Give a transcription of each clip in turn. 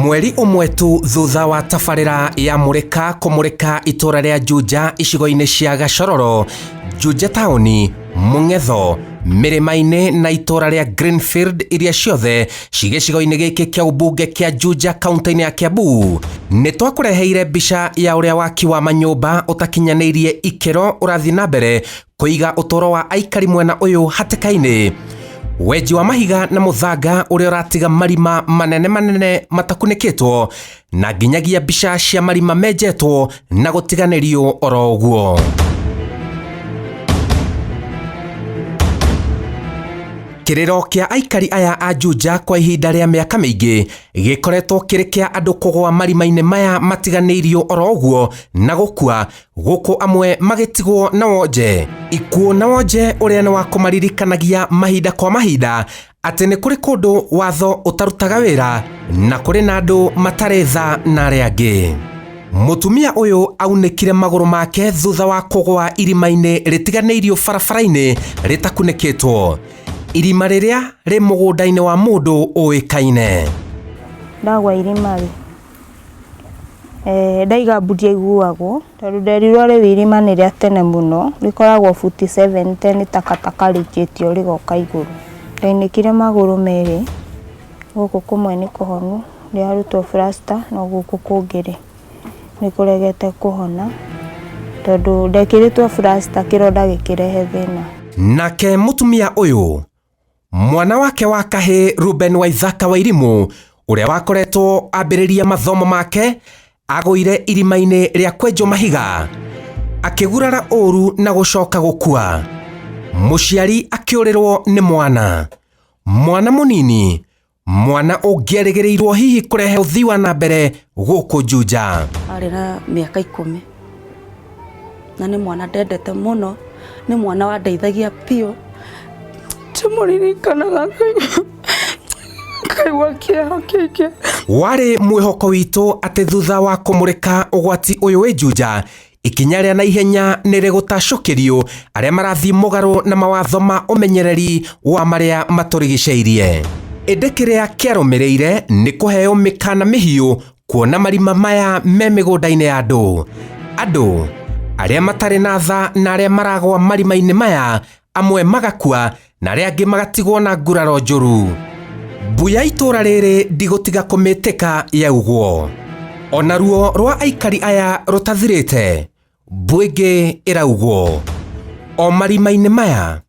Mweri umwe tu thutha wa tabarĩra ya Murika kumurika itura ria juja icigo-inĩ cia Gashororo, Juja taoni, Mũng'etho, Mĩrĩma-inĩ na itura ria Greenfield iria ciothe cigĩcigo-inĩ gĩkĩ kĩa ubunge kĩa Juja kaunti-inĩ ya Kiambu. Nĩ twakũreheire mbica ya ũrĩa waki wa manyũmba ũtakinyanĩirie ikĩro ũrathi na mbere kũiga ũtũũro wa aikari mwena ũyũ hatĩka-inĩ. Weji wa mahiga na mũthanga ũrĩa ũratiga marima manene matakunĩkĩtwo na nginyagia mbica cia marima menjetwo na gũtiganĩrio oro ũguo. Kĩrĩro kĩa aikari aya a Juja kwa ihinda rĩa mĩaka mĩingĩ gĩkoretwo kĩrĩ kĩa andũ kũgwa marima-inĩ maya matiganĩirio oro ũguo na gũkua, gũkũ amwe magĩtigwo na wonje. Ikuo na wonje ũrĩa nĩ wa kũmaririkanagia mahinda kwa mahinda atĩ nĩ kũrĩ kũndũ watho ũtarutaga wĩra na kũrĩ na andũ matarĩ tha na arĩa angĩ. Mũtumia ũyũ aunĩkire magũrũ make thutha wa kũgwa irima-inĩ rĩtiganĩirio barabara-inĩ rĩtakunĩkĩtwo. Irima rĩrĩa rĩ mũgũnda-inĩ wa mũndũ ũĩkaine. Ndagwa irima ndaiga mbũdia iguagwo tondũ nderirwo rĩu irima nĩ rĩa tene mũno, rĩkoragwo futi 7 takataka rĩikĩtio rĩgoka igũrũ. Ndainĩkire magũrũ merĩ, gũkũ kũmwe nĩ kũhonu, rĩarutwo plaster na gũkũ kũngĩ nĩ kũregete kũhona tondũ ndekĩrĩtwo plaster kĩronda gĩkĩrehe thĩna. Nake mũtumia ũyũ, mwana wake wa kahĩ Ruben Waithaka wa Irimũ, ũrĩa wakoretwo ambĩrĩria mathomo make, agũire irima-inĩ rĩa kwenjwo mahiga, akĩgurara ũru na gũcoka gũkua. Mũciari akĩũrĩrwo nĩ mwana mũnini, mwana ũngĩerĩgĩrĩirwo hihi kũrehe ũthii wa na mbere gũkũ Juja. Arĩ na mĩaka 10 na nĩ mwana ndendete mũno, nĩ mwana wandeithagia piũ. Tũmũririkanaga kaigua kĩeha kĩingĩ. Warĩ mwĩhoko witũ atĩ thutha wa kũmũrĩka ũgwati ũyũ wĩ Juja, ikinya rĩa naihenya nĩ rĩgũtacũkĩrio arĩa marathiĩ mũgarũ na mawatho ma ũmenyereri wa marĩa matũrigicĩirie. Ĩndĩ kĩrĩa kĩarũmĩrĩire nĩ kũheo mĩkana mĩhiũ kuona marima maya me mĩgũnda-inĩ ya andũ arĩa matarĩ na tha na arĩa maragwa marima-inĩ maya, amwe magakua na arĩa angĩ magatigwo na nguraro njũru. Mbuya itũra rĩrĩ ndigũtiga kũmĩtĩka yaugwo. Ona ruo rwa aikari aya rũtathirĩte, mbu ĩngĩ ĩraugwo. O marima-inĩ maya,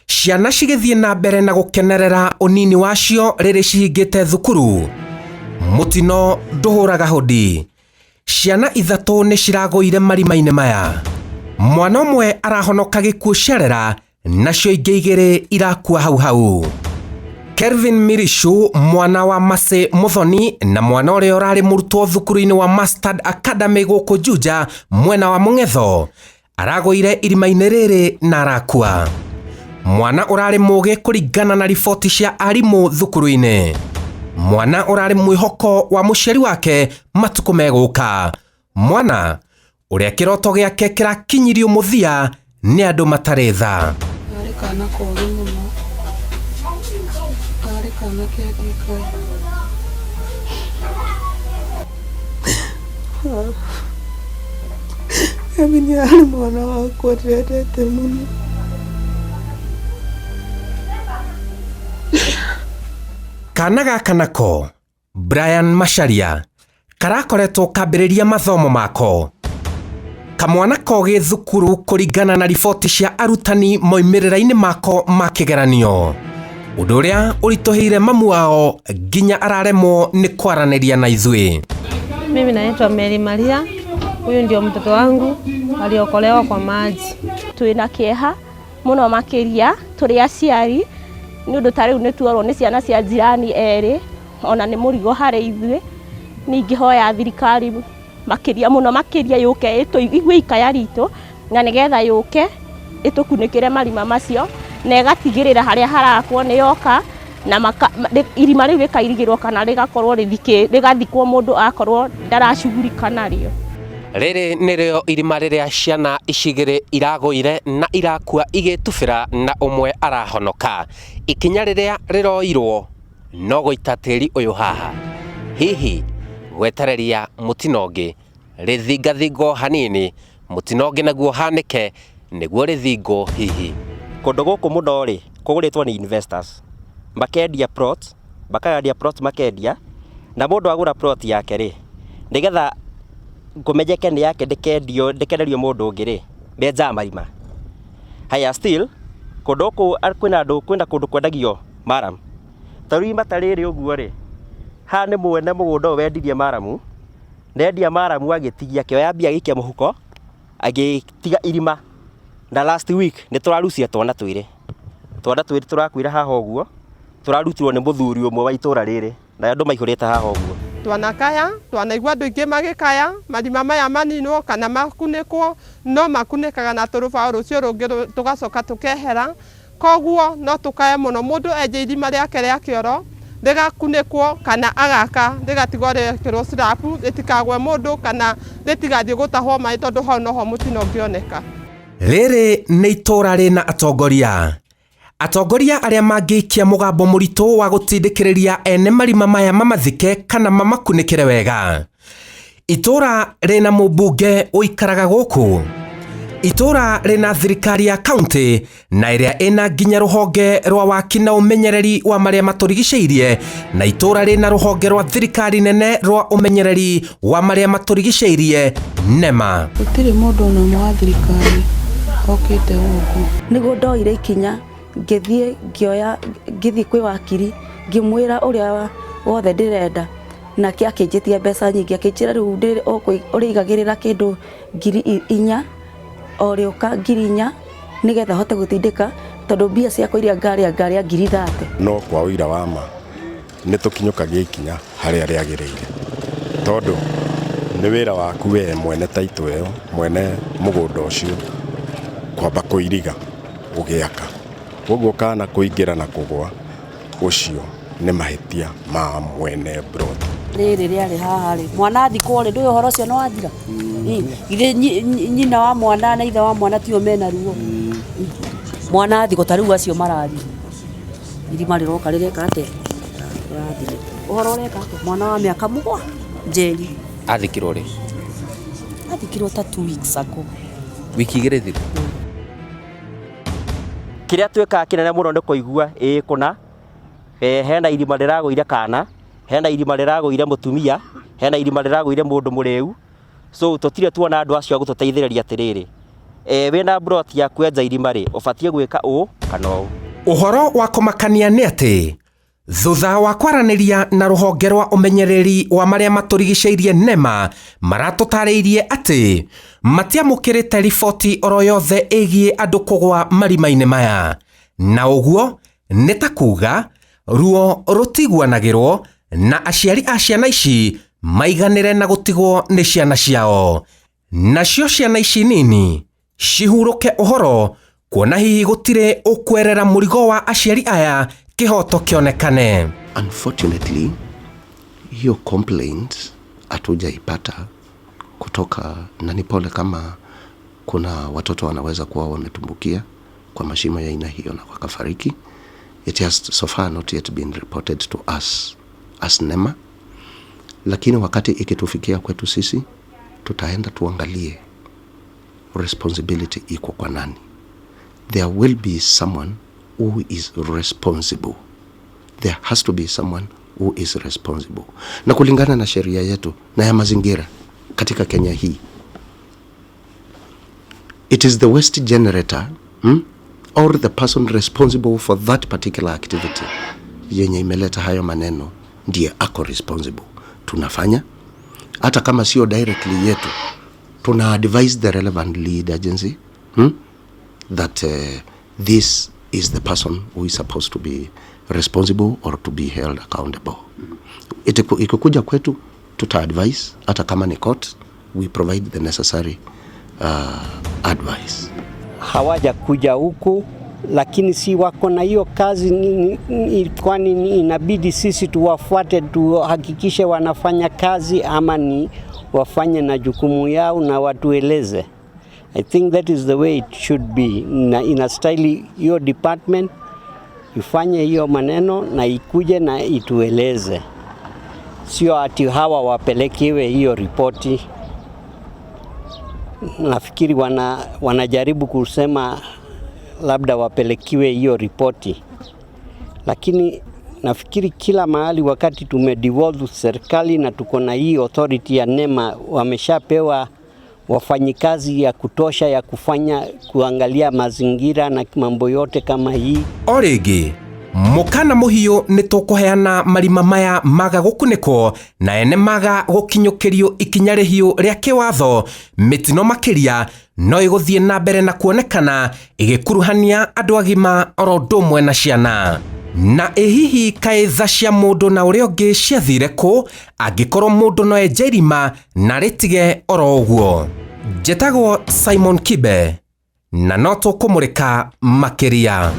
ciana cigĩthiĩ na mbere na gũkenerera ũnini wacio rĩrĩ cihingĩte thukuru. Mũtino ndũhũraga hodi. Ciana 3 nĩ ciragũire marima-inĩ maya. Mwana ũmwe arahonoka gĩkuũ ciarera, nacio ingĩ 2 irakua hau. Kelvin Mirishu, mwana wa Mase Muthoni na mwana ũrĩa ũrarĩ mũrutwo thukuru-inĩ wa Mustard Academy gũkũ Juja mwena wa Mũng'etho, aragũire irima-inĩ rĩrĩ na arakua. Mwana ũrarĩ mũgĩ kũringana na riboti cia arimũ thukuru-inĩ. Mwana ũrarĩ mwĩhoko wa mũciari wake matukũ megũka. Mwana ũrĩa kĩroto gĩake kĩrakinyirio mũthia nĩ andũ matarĩ tha. Arĩ kana kũũgĩ mũno, arĩ kana kĩagĩka. Nĩ arĩ mwana wakwa ndendete mũno. Kana gaka nako, Brian Macharia, karakoretwo kambĩrĩria mathomo mako. Kamwana kogĩ thukuru kũringana na riboti cia arutani moimĩrĩra-inĩ mako ma kĩgeranio. Ũndũ ũrĩa ũritũhĩire mamu wao nginya araremwo nĩ kwaranĩria na ithuĩ. Mimi naitwa Marima. Huyu ndio mtoto wangu aliokolewa kwa maji. Twĩna kĩeha mũno makĩria tũrĩ aciari nĩ ũndũ tarĩu nĩ tuorwo nĩ ciana cia jirani erĩ, ona nĩ mũrigo harĩ ithuĩ. Ningĩ hoya thirikari makĩria yũke ĩtũigue ikaya ritũ na nĩgetha yũke ĩtũkunĩkĩre marima macio na ĩgatigĩrĩra harĩa harakwo nĩ yoka na irima rĩu rĩkairigĩrwo kana rĩgakorwo rĩgathikwo mũndũ akorwo ndaracugurika narĩo. Rĩrĩ nĩrĩo irima rĩrĩa ciana icigĩrĩ iragũire na irakua igĩtubĩra na ũmwe arahonoka. Ikinya rĩrĩa rĩroirwo no gũita tĩri ũyũ haha. Hihi gwetereria mutinongi rithingathingo hanini mutinongi naguo hanike niguo rithingo hihi. Kundu guku muno ri kuguritwo ni investors makendia plot makendia na mundu agura plot yake ri nigetha ngumenyeke ni yake ndikenderio mundu ungi ri benja Marima. Haya still kundu ku kwina kundu kwendagio maram tarui matariri uguo ri ha ni mwene mugunda wendirie maramu nendia maramu agitigia kio yambia gikia muhuko agitiga irima na last week ni turarucia twana twiri turakwira haha uguo turarutirwo ni muthuri umwe wa itura riri na andu maihurite haha uguo twanakaya twanaigua andu ingi magikaya marima maya maninwo kana makunikwo no makunikaga na turuba rucio rungi tugacoka tukehera koguo no tukaye muno mundu enje irima riake ria kioro rigakunikwo kana agaka rigatigwo riekirwo sirapu ritikagwe mundu kana ritigathie gutahwo mai tondu hau noho mutino ngioneka. Riri ni itura rina atongoria aria mangiikia mugambo murito wa gutindikiriria ene marima maya mamathike kana mamakunikire wega. Itura rina mubunge uikaraga guku. Itura rina thirikari ya county na iria ina nginya ruhonge rwa waki na umenyereri wa maria maturigiceirie na itura rina ruhonge rwa thirikari nene rwa umenyereri wa maria maturigiceirie NEMA. Gutiri mundu na mwa thirikari okite guku niguo ndoire ikinya ngithie kwi wakiri ngimwira uria wothe ndirenda nake akinjitie mbeca nyingi akinjira riu urigagirira kindu 4,000 orioka 4,000 nigetha hote gutindika tondu mbia ciakwa iria ngari 30,000 no kwa wira wa ma ni tukinyukagia ikinya haria riagirire tondu ni wira waku we mwene taito iyo mwene mugunda ucio kwamba kuiriga ugiaka uguo kana kuingira na kugwa ucio ni mahitia ma mwene brod riri riari haha ri mwana athikwo ri ndui uhoro ucio no athira ithe nyina wa mwana na ithe wa mwana tio mena ruo mwana athiko tariu acio marari irima riroka rireka ate rathire uhoro ureka mwana wa miaka 7 njeri athikirwo ri athikirwo ta 2 weeks ago wiki igiri thiru kiria tweka kinene muno ni kuigua kuna hena irima riraguire kana hena irima riraguire mutumia hena irima riraguire mundu mureu so tutire tuona andu acio gututeithiriria atiriri wina brot ya kwenja irima ri ubatie gwika kana uhoro wa kumakania ni ati thutha wa kwaraniria na ruhonge rwa umenyereri wa maria maturigiceirie NEMA maratutariirie ati matiamukirite riboti oro yothe igie andu kugwa marima-ini maya na uguo ni ta kuga ruo rutiguanagirwo na aciari a ciana ici maiganire na gutigwo ni ciana ciao nacio ciana ici nini cihuruke uhoro kuona hihi gutire ukwerera murigo wa aciari aya kihoto kionekane. Unfortunately, hiyo complaint hatujaipata kutoka na ni pole kama kuna watoto wanaweza kuwa wametumbukia kwa mashimo ya aina hiyo na wakafariki. It has so far not yet been reported to us as NEMA, lakini wakati ikitufikia kwetu sisi tutaenda tuangalie responsibility iko kwa nani. There will be someone who is responsible. There has to be someone who is responsible. Na kulingana na sheria yetu na ya mazingira katika Kenya hii, it is the waste generator or the person responsible for that particular activity yenye imeleta hayo maneno ndiye ako responsible. Tunafanya hata kama sio directly yetu, tuna advise the relevant lead agency that this is the person who is supposed to be responsible or to be held accountable. Ikikuja kwetu tuta advise, hata kama ni court, we provide the necessary advice. Hawaja kuja huku, lakini si wako na hiyo kazi kwani inabidi sisi tuwafuate, tuhakikishe wanafanya kazi ama ni wafanye na jukumu yao na watueleze. I think that is the way it should be. In a style your department ifanye hiyo maneno na ikuje na itueleze. sio ati hawa wapelekewe hiyo ripoti. Nafikiri wanajaribu kusema labda wapelekiwe hiyo ripoti, lakini nafikiri kila mahali wakati tumedevolve serikali na tuko na hii authority ya NEMA, wameshapewa wafanyikazi ya kutosha ya kuangalia mazingira na mambo yote kama hii. Origi mukana muhiyo ni tukuheana marima maya maga gukuniko na ene maga gukinyukirio ikinya rihiu ria kiwatho, mitino makiria no iguthie na mbere na kuonekana igikuruhania andu agima oro ndumwe na ciana. Na hihi kaitha cia mundu na uria ungi ciathire ku angikorwo mundu no enje irima na ritige oro uguo? Njĩtagwo Simon Kibe na no tũkũmũrĩka makĩria.